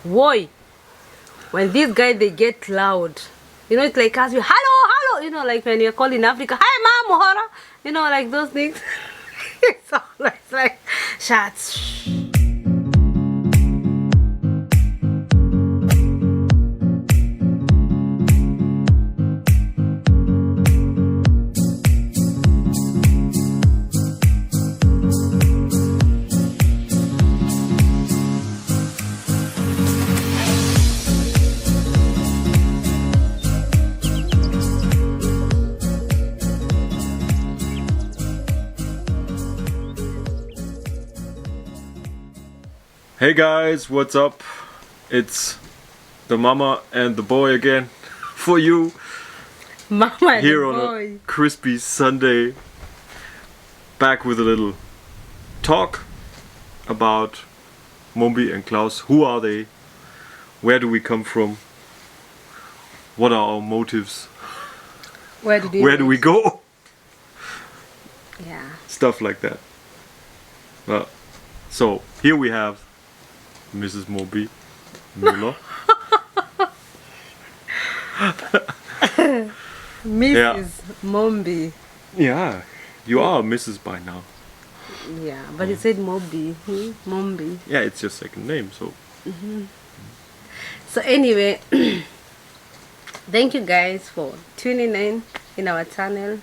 Why? When these guys, they get loud. You know, it's like ask you, hello, hello. You know, like when you're calling Africa, hi, mom, mohora. You know, like those things. It's always like, shots. Hey guys, what's up? It's the mama and the boy again for you Mama and here the on boy. a crispy Sunday, back with a little talk about Mumbi and Klaus. Who are they? Where do we come from? What are our motives? Where did you Where do we go? Yeah. Stuff like that. Well, so here we have Mrs. Mumbi Müller. Mrs. Mumbi. Yeah, you are Mrs. by now. Yeah, but you said Mobi. Mumbi. Yeah, it's your second name, so. So anyway, thank you guys for tuning in our channel,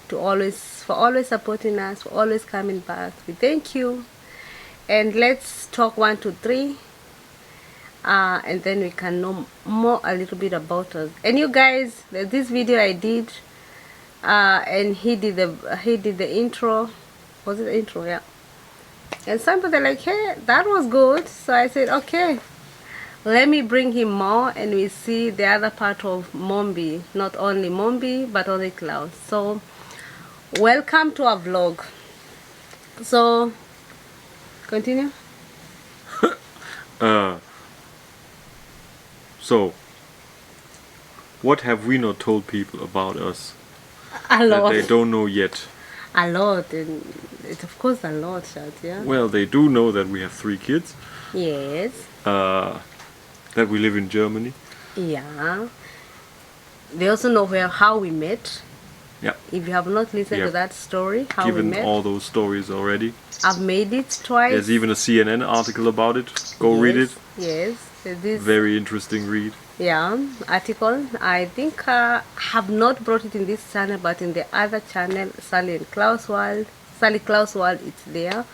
for always supporting us, for always coming back. We thank you. And let's talk 1, 2, 3, and then we can know more a little bit about us. And you guys, this video I did, and he did the intro. Was it the intro? Yeah. And some people are like, hey, that was good. So I said, okay, let me bring him more, and we see the other part of Mumbi, not only Mumbi but only Klaus. So welcome to our vlog. So continue. So, what have we not told people about us A lot. that they don't know yet? A lot, and it's of course a lot, Shad, yeah? Well, they do know that we have 3 kids, Yes. that we live in Germany. Yeah. They also know how we met. Yeah. If you have not listened to that story, how we Given met. all those stories already. I've made it twice. There's even a CNN article about it. Go read it. Yes. This, Very interesting read. yeah, article. I think I have not brought it in this channel, but in the other channel, Sally Klaus World, it's there.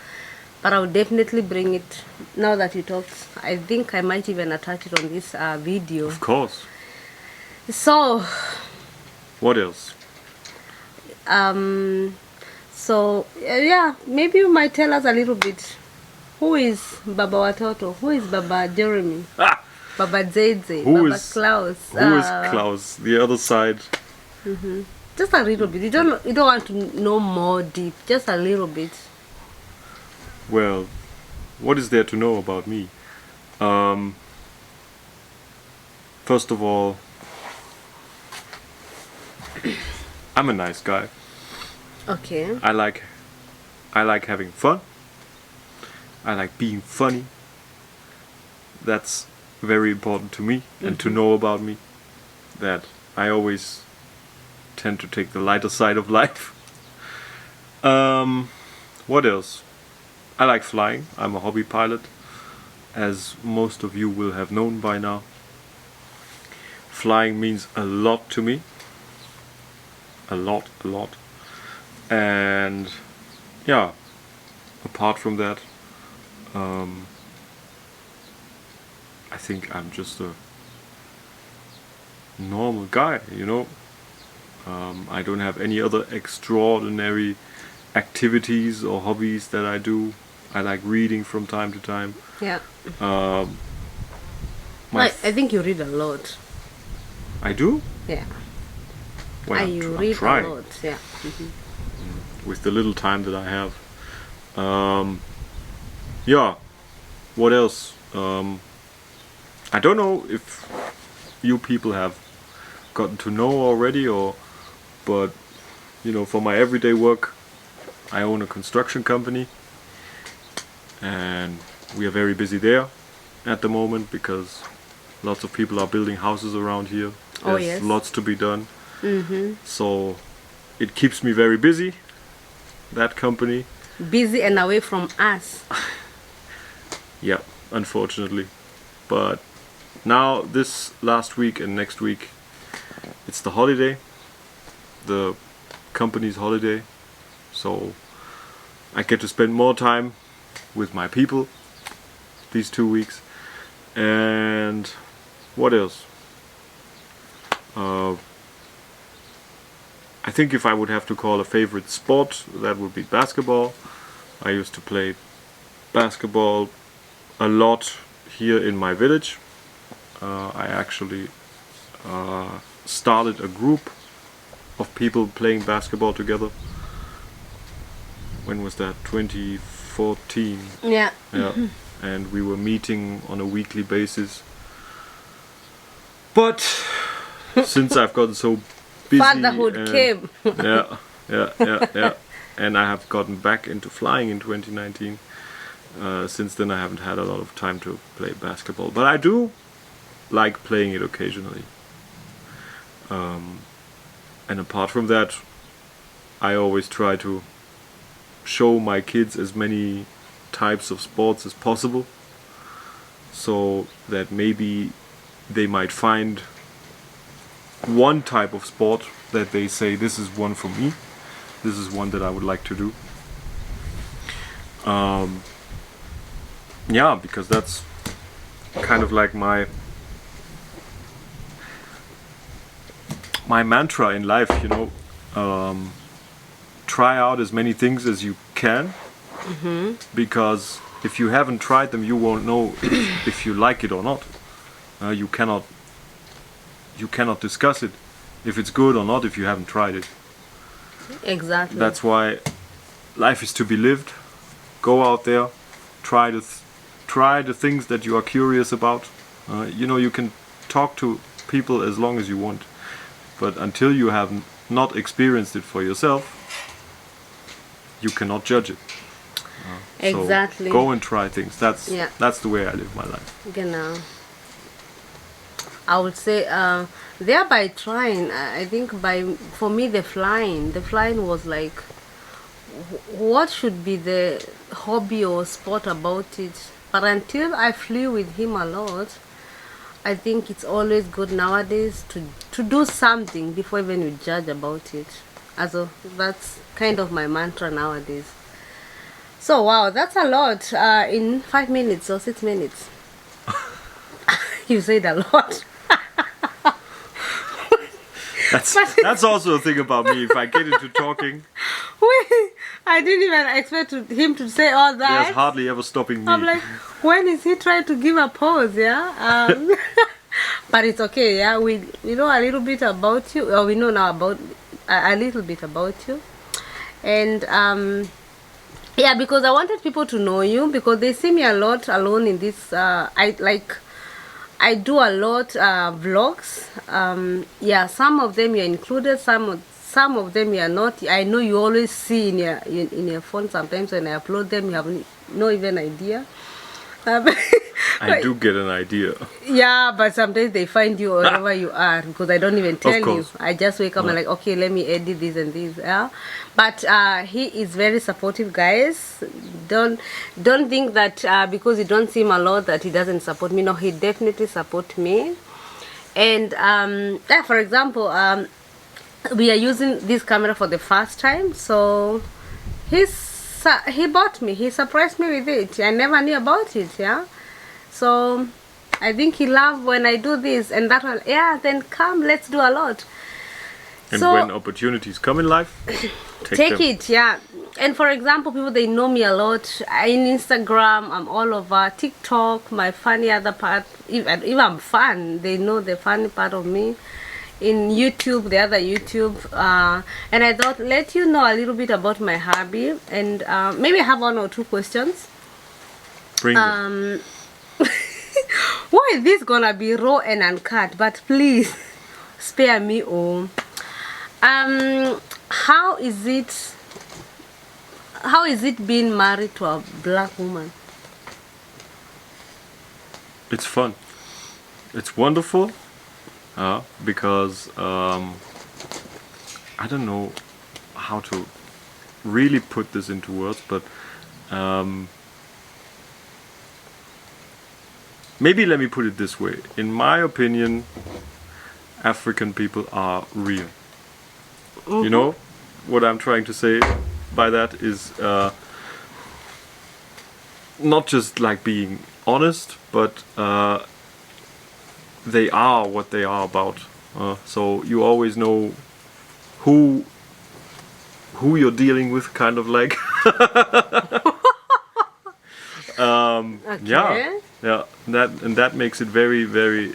But I'll definitely bring it now that you talked. I think I might even attach it on this video. Of course. So, What else? so yeah, maybe you might tell us a little bit. Who is Baba Watoto? Who is Baba Jeremy? Ah! Baba JJ? Who Baba is Klaus? Who is Klaus? The other side. Just a little bit. You don't want to know more deep. Just a little bit. Well, what is there to know about me? First of all, I'm a nice guy. Okay. I like having fun. I like being funny. That's very important to me, and to know about me, that I always tend to take the lighter side of life. What else? I like flying. I'm a hobby pilot, as most of you will have known by now. Flying means a lot to me. A lot. And yeah, apart from that, I think I'm just a normal guy, you know. I don't have any other extraordinary activities or hobbies that I do. I like reading from time to time. Yeah. My I think you read a lot. I do? Yeah. Well, You I'm read trying. a lot. Yeah. With the little time that I have. Yeah, what else? I don't know if you people have gotten to know already, but you know, for my everyday work, I own a construction company, and we are very busy there. at the moment because lots of people are building houses around here. Oh, There's yes. lots to be done. So it keeps me very busy, that company. Busy and away from us. Yeah, unfortunately. But now this last week and next week, it's the holiday, the company's holiday. So I get to spend more time with my people these 2 weeks. And what else? I think if I would have to call a favorite sport, that would be basketball. I used to play basketball a lot here in my village. I actually started a group of people playing basketball together. When was that? 2014. Yeah. Yeah. And we were meeting on a weekly basis. But since I've gotten so busy, Fatherhood came. yeah. And I have gotten back into flying in 2019. Since then I haven't had a lot of time to play basketball. But I do like playing it occasionally. And apart from that, I always try to show my kids as many types of sports as possible, so that maybe they might find one type of sport that they say, this is one for me, this is one that I would like to do. Yeah, because that's kind of like my mantra in life, you know. Try out as many things as you can, because if you haven't tried them, you won't know if you like it or not. You cannot discuss it if it's good or not if you haven't tried it. Exactly. That's why life is to be lived. Go out there, try the things that you are curious about. You know, you can talk to people as long as you want, but until you have not experienced it for yourself, you cannot judge it. Exactly. So go and try things. That's the way I live my life. Genau. I would say thereby trying, I think for me the flying was like, what should be the hobby or sport about it? But until I flew with him a lot, I think it's always good nowadays to do something before even you judge about it. Also, that's kind of my mantra nowadays. So wow, that's a lot in 5 minutes or 6 minutes. You said a lot. That's also a thing about me. If I get into talking, I didn't even expect him to say all that. there's hardly ever stopping me. I'm like, when is he trying to give a pause? Yeah. But it's okay. Yeah, we know a little bit about you, or we know now about a little bit about you, and yeah, because I wanted people to know you, because they see me a lot alone in this. I do a lot vlogs. Yeah, some of them you're included, some of them you are not. I know you always see in your phone sometimes when I upload them, you have no even idea. I do get an idea. Yeah, but sometimes they find you wherever you are, because I don't even tell you. I just wake up and like, okay, let me edit this and this. Yeah, but he is very supportive, guys. Don't think that because you don't see him a lot that he doesn't support me. No, he definitely supports me. And yeah, for example, we are using this camera for the first time, so he bought me. He surprised me with it. I never knew about it. Yeah. So I think he loved when I do this and that one. Yeah, then come, let's do a lot. And so, when opportunities come in life, take it. Yeah. And for example, people, they know me a lot in Instagram. I'm all over TikTok. My funny other part, if I'm fun, they know the funny part of me. In YouTube, the other YouTube, and I thought let you know a little bit about my hobby, and maybe I have 1 or 2 questions. bring them. Why is this gonna be raw and uncut? But please spare me. How is it being married to a black woman? it's fun. It's wonderful. Because I don't know how to really put this into words, but maybe let me put it this way. In my opinion, African people are real. You know what I'm trying to say by that is not just like being honest, but they are what they are about. So you always know who you're dealing with, kind of like. Okay. Yeah. That makes it very, very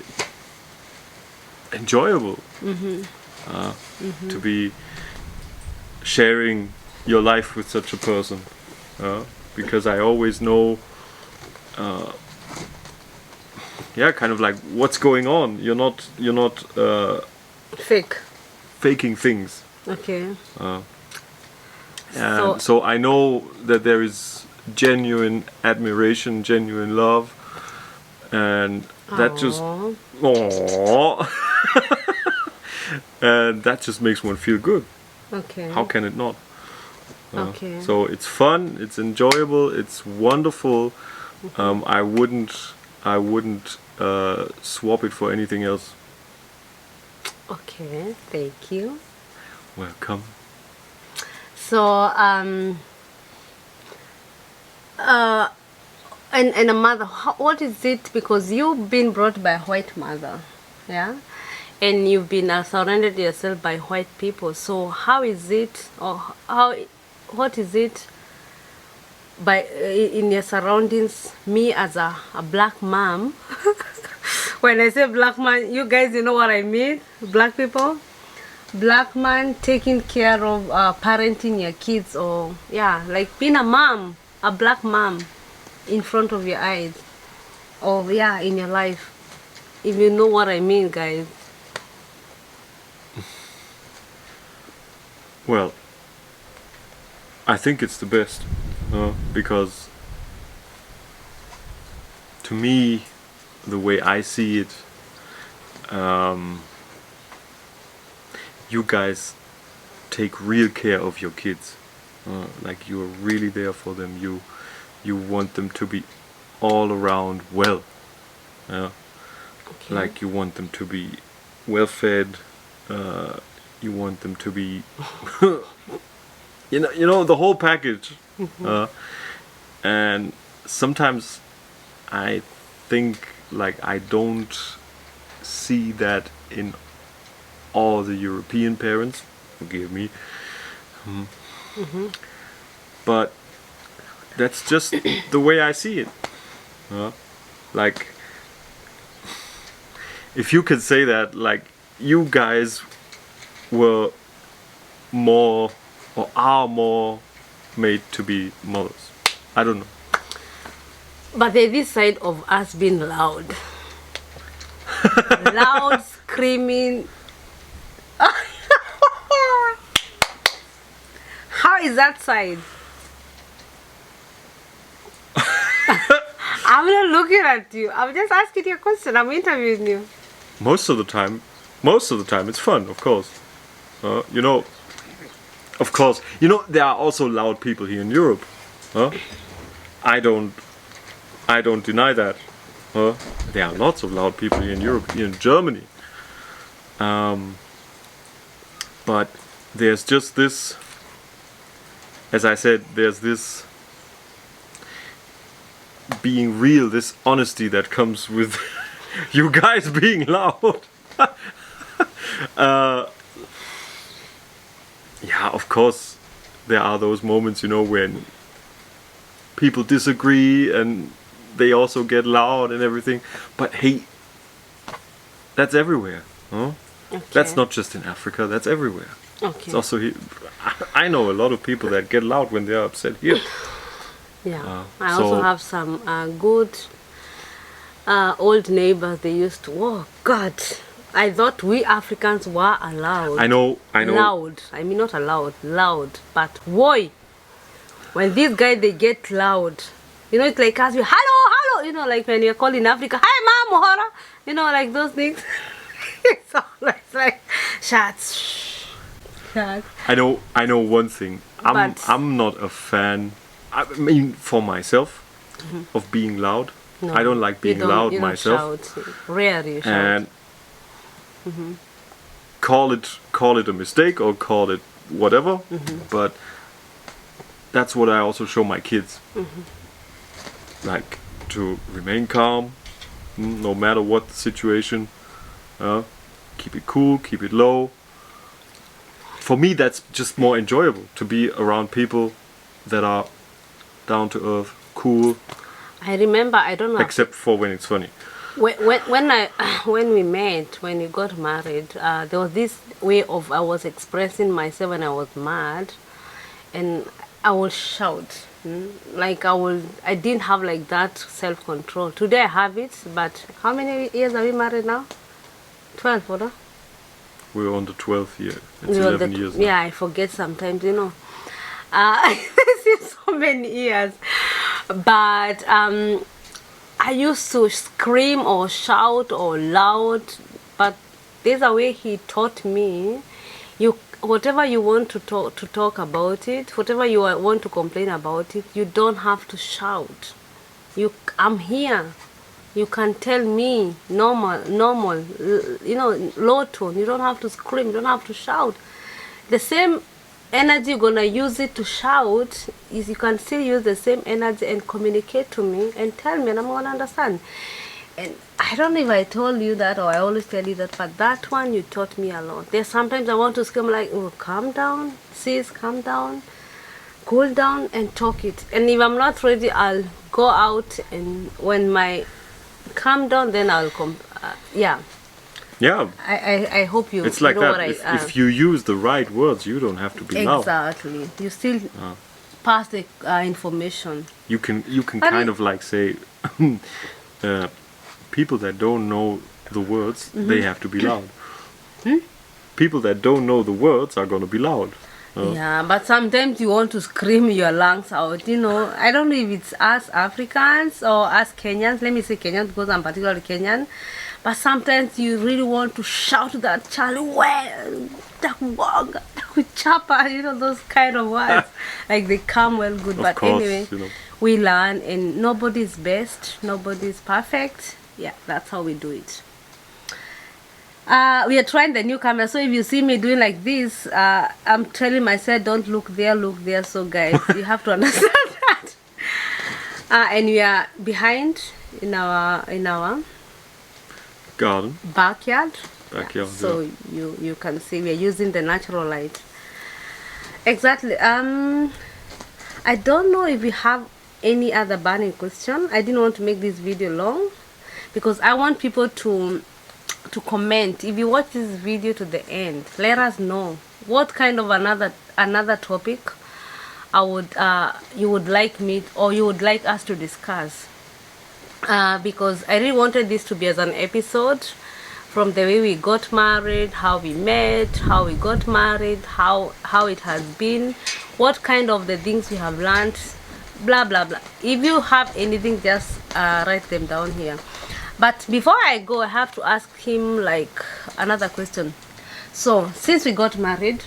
enjoyable to be sharing your life with such a person, because I always know. Kind of like what's going on. You're not faking things. Okay. And so I know that there is genuine admiration, genuine love, and that just and that just makes one feel good. Okay. How can it not? Okay. So it's fun, it's enjoyable, it's wonderful. I wouldn't swap it for anything else. Okay, thank you. Welcome. So and a mother, what is it, because you've been brought by a white mother, yeah, and you've been surrounded yourself by white people, so how is it, or what is it by in your surroundings, me as a black mom? When I say black man, you guys, you know what I mean, black people, black man taking care of parenting your kids, or like being a mom, a black mom in front of your eyes, or in your life, if you know what I mean, guys. Well, I think it's the best, because to me, the way I see it, you guys take real care of your kids. Like you're really there for them. You want them to be all around well. Okay. Like you want them to be well fed. You want them to be, you know the whole package. And sometimes I think like I don't see that in all the European parents. Forgive me. But that's just the way I see it. Like, if you could say that, like, you guys were more or are more made to be mothers. I don't know. But there's this side of us being loud. Loud, screaming. How is that side? I'm not looking at you. I'm just asking you a question. I'm interviewing you. Most of the time it's fun, of course. You know, of course. You know, there are also loud people here in Europe. I don't deny that. There are lots of loud people here in Europe, here in Germany. But there's just this, as I said, there's this being real, this honesty that comes with you guys being loud. Yeah, of course, there are those moments, you know, when people disagree and they also get loud and everything. But hey, that's everywhere. Huh? Okay. That's not just in Africa, that's everywhere. Okay. It's also here. I know a lot of people that get loud when they're upset here. Yeah. I also have some good old neighbors. They used to, oh God, I thought we Africans were allowed. I know. Loud. I mean, not allowed, loud. But why? When these guys, they get loud, you know, it's like us, hello, you know, like when you're called in Africa, hi mom, Mohora, you know, like those things. It's always like shots. Shots. I know one thing. But- I'm not a fan. I mean, for myself, of being loud. No, I don't like being loud you don't myself. Shout. Rarely you shout. And call it a mistake or call it whatever. But that's what I also show my kids. Like to remain calm, no matter what the situation. Keep it cool, keep it low. For me, that's just more enjoyable to be around people that are down to earth, cool. I remember, I don't know. Except for when it's funny. When we met, when we got married, there was this way of I was expressing myself when I was mad, and I would shout. Like I didn't have like that self-control. Today I have it, but how many years are we married now? 12, or no? We're on the 12th year. It's You know, 11 years now. Yeah, I forget sometimes, you know. It's been so many years. But I used to scream or shout or loud, but there's a way he taught me. Whatever you want to talk about it, whatever you want to complain about it, you don't have to shout. I'm here. You can tell me normal, you know, low tone. You don't have to scream. You don't have to shout. The same energy you're gonna use it to shout is you can still use the same energy and communicate to me and tell me, and I'm gonna understand. And I don't know if I told you that or I always tell you that, but that one you taught me a lot. There's sometimes I want to scream like, oh, calm down, sis, calm down, cool down, and talk it. And if I'm not ready, I'll go out, and when my calm down, then I'll come. Yeah. Yeah. I hope you. It's like you know that. What If you use the right words, you don't have to be loud. Exactly. You still pass the information. You can But kind of like say, people that don't know the words, they have to be loud. People that don't know the words are gonna be loud. Yeah, but sometimes you want to scream your lungs out, you know. I don't know if it's us Africans or us Kenyans. Let me say Kenyans because I'm particularly Kenyan. But sometimes you really want to shout to that child, well, chapa, you know, those kind of words. Like they come well good. But course, anyway, you know. we learn, and nobody's best, nobody's perfect. Yeah, that's how we do it. We are trying the new camera, so if you see me doing like this, I'm telling myself don't look there, so guys, you have to understand that. And we are behind in our Garden. backyard. Backyard, So yeah. you can see we are using the natural light. Exactly. I don't know if we have any other burning question. I didn't want to make this video long because I want people to comment. If you watch this video to the end, let us know what kind of another topic you would like me or you would like us to discuss, because I really wanted this to be as an episode from the way we got married, how we met, how we got married, how it has been, what kind of the things we have learned, blah blah blah. If you have anything, just write them down here. But before I go, I have to ask him like another question. So since we got married,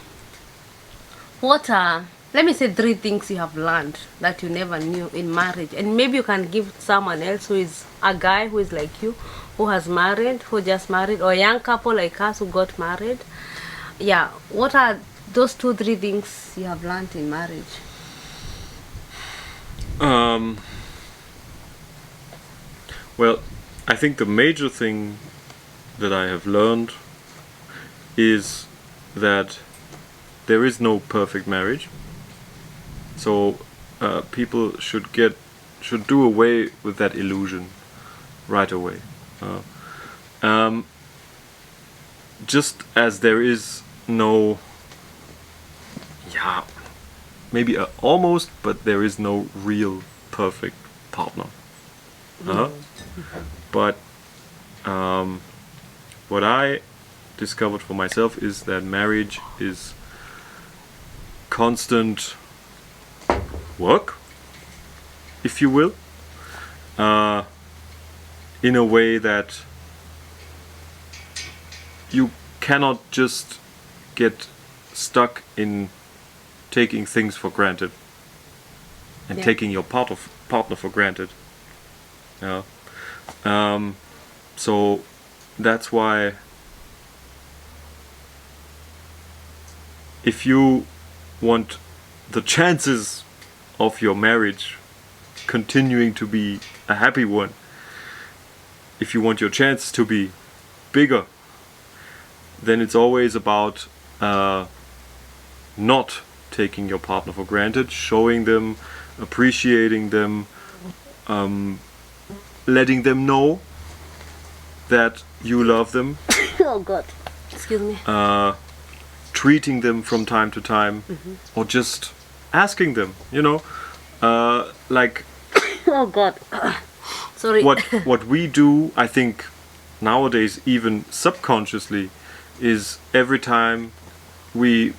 what are, let me say, 3 things you have learned that you never knew in marriage, and maybe you can give someone else who is a guy who is like you, who has married, who just married, or a young couple like us who got married. Yeah, what are those 2-3 things you have learned in marriage? Well, I think the major thing that I have learned is that there is no perfect marriage. So people should do away with that illusion right away. Just as there is no, maybe almost, but there is no real perfect partner. But what I discovered for myself is that marriage is constant work, if you will. in a way that you cannot just get stuck in taking things for granted and taking your partner for granted. Yeah. So that's why if you want the chances of your marriage continuing to be a happy one, if you want your chances to be bigger, then it's always about not taking your partner for granted, showing them, appreciating them, letting them know that you love them. Oh God, excuse me. Treating them from time to time, or just asking them, like Oh God, sorry. what we do, I think nowadays, even subconsciously, is every time we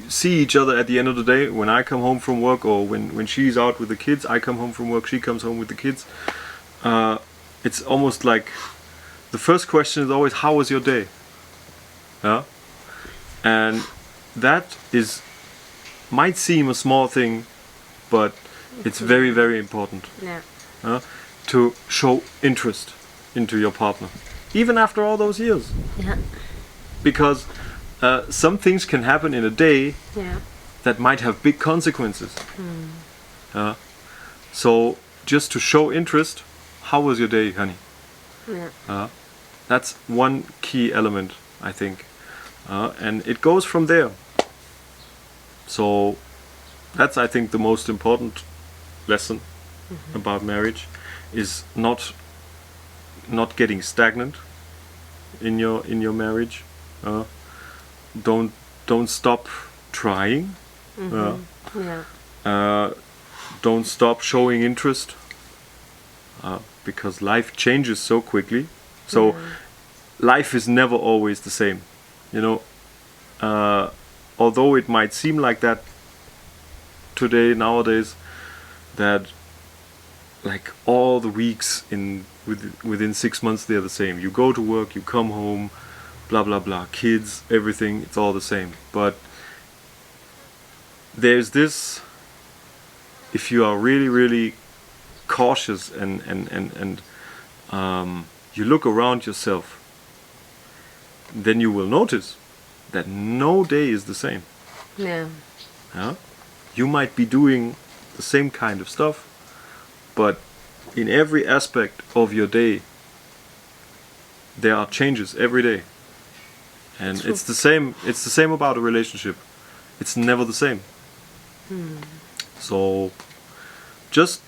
see each other at the end of the day, when I come home from work, or when she's out with the kids, I come home from work, she comes home with the kids, it's almost like the first question is always, how was your day? Yeah? And that might seem a small thing, but it's very, very important. Yeah. To show interest into your partner, even after all those years. Yeah. Because some things can happen in a day Yeah. that might have big consequences. So just to show interest, how was your day, honey? Yeah. That's one key element, I think. And it goes from there. So that's, I think, the most important lesson about marriage, is not getting stagnant in your marriage. Don't stop trying. Yeah. Don't stop showing interest, because life changes so quickly. So life is never always the same. Although it might seem like that today, nowadays, that like all the weeks within 6 months they're the same. You go to work, you come home, blah blah blah, kids, everything, it's all the same. But there's this, if you are really, really cautious and you look around yourself, then you will notice that no day is the same. Yeah. You might be doing the same kind of stuff, but in every aspect of your day there are changes every day. And True. it's the same about a relationship. It's never the same. So just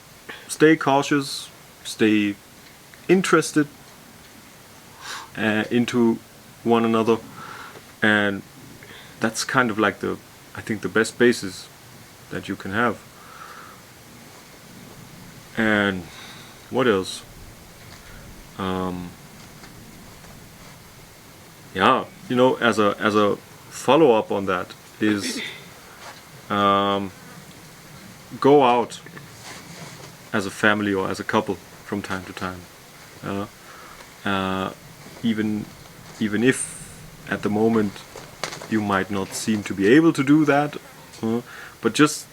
stay cautious, stay interested into one another, and that's kind of like I think the best basis that you can have. And what else? As a follow-up on that is, go out as a family or as a couple from time to time. Even if at the moment you might not seem to be able to do that, but just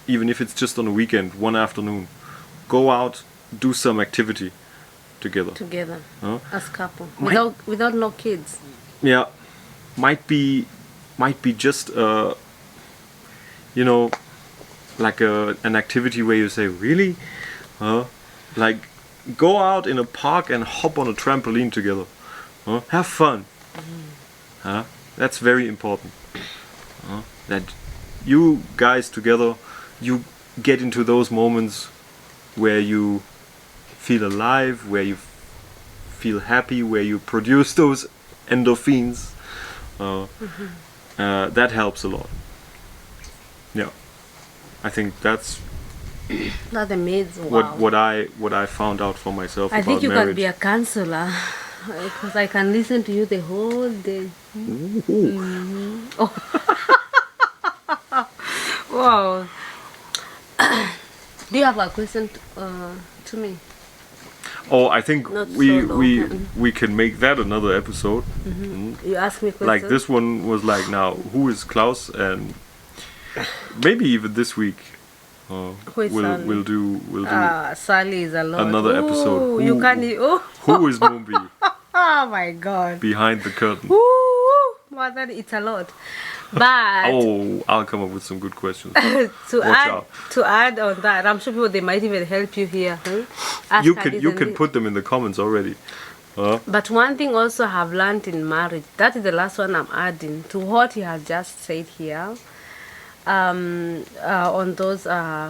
even if it's just on a weekend, one afternoon, go out, do some activity together. As couple, Might- without no kids. Yeah, might be just like an activity where you say, really, like go out in a park and hop on a trampoline together, have fun. That's very important. That you guys together, you get into those moments where you feel alive, where you feel happy, where you produce those endorphins. That helps a lot. Yeah, I think that's Not amazing. Wow. what I found out for myself I about think you marriage. can be a counselor, because I can listen to you the whole day. Wow. Do you have a question to me? Oh, I think Not we so long. we can make that another episode. You ask me questions. Like this one was like, now who is Klaus, and maybe even this week Who is Sally? we'll do Sally is a lot. another episode. Ooh, you can't. Who is Mumbi Oh my god. behind the curtain? Ooh, more than it's a lot. But Oh, I'll come up with some good questions. to Watch add out. to add on that, I'm sure people they might even help you here. Ask You Alice can and put them in the comments already. But one thing also I have learned in marriage, that is the last one I'm adding to what he has just said here. On those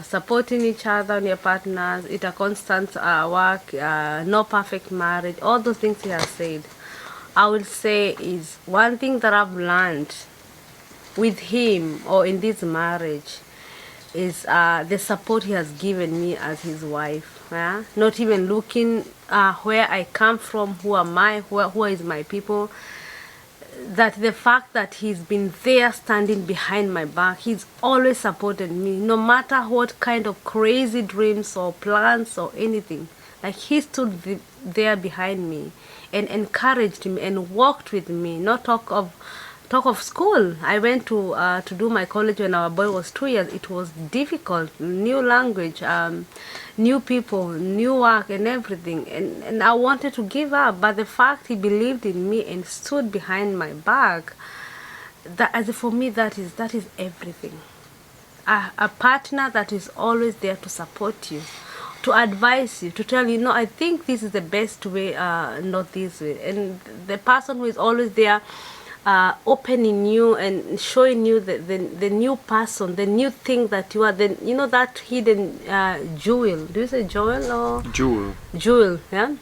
supporting each other on your partners, it's a constant work, no perfect marriage, all those things he has said. I will say is one thing that I've learned with him or in this marriage is the support he has given me as his wife. Yeah? Not even looking where I come from, who am I, who is my people. That the fact that he's been there standing behind my back, he's always supported me, no matter what kind of crazy dreams or plans or anything. Like he stood there behind me and encouraged me and walked with me. Not talk of school. I went to do my college when our boy was 2 years. It was difficult, new language, new people, new work and everything. And I wanted to give up, but the fact he believed in me and stood behind my back, for me that is everything. A partner that is always there to support you, to advise you, to tell you, no, I think this is the best way, not this way. And the person who is always there opening you and showing you the new person, the new thing that you are, that hidden jewel. Do you say jewel or Jewel. jewel? Yeah.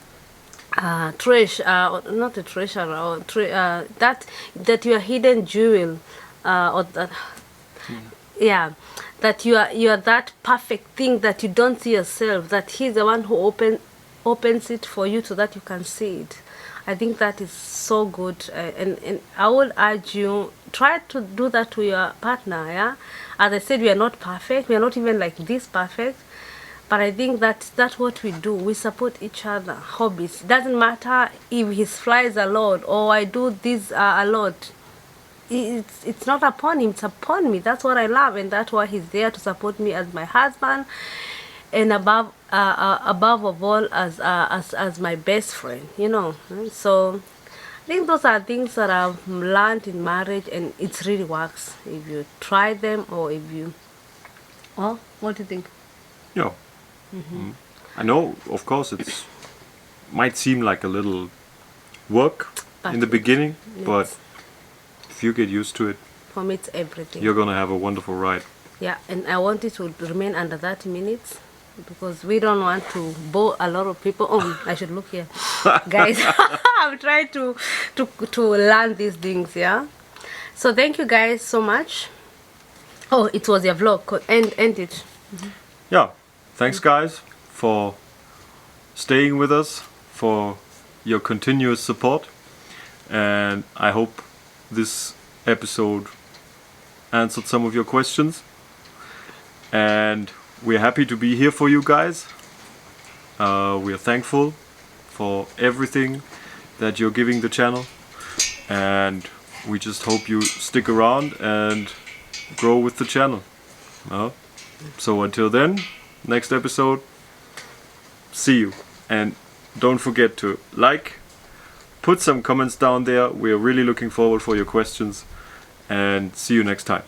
Not a treasure, or that your hidden jewel, or that, yeah, that you are that perfect thing that you don't see yourself. That he's the one who opens it for you so that you can see it. I think that is so good, and I would urge you, try to do that to your partner. Yeah, as I said, we are not perfect. We are not even like this perfect. But I think that's what we do. We support each other. Hobbies. Doesn't matter if he flies a lot or I do this a lot. It's not upon him. It's upon me. That's what I love, and that's why he's there to support me as my husband, and above of all as my best friend. So I think those are things that I've learned in marriage, and it really works if you try them, or if you. Oh, what do you think? Yeah. I know, of course, might seem like a little work in the beginning, but if you get used to it, for me it's everything. You're gonna have a wonderful ride. Yeah, and I want it to remain under 30 minutes because we don't want to bore a lot of people. Oh, I should look here, guys. I'm trying to learn these things. Yeah. So thank you guys so much. Oh, it was your vlog. End it. Yeah. Thanks, guys, for staying with us, for your continuous support, and I hope this episode answered some of your questions, and we're happy to be here for you guys. We are thankful for everything that you're giving the channel, and we just hope you stick around and grow with the channel. So until then, next episode, see you, and don't forget to like, put some comments down there. We're really looking forward for your questions, and see you next time.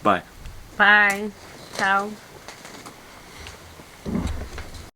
Bye. Bye. Ciao.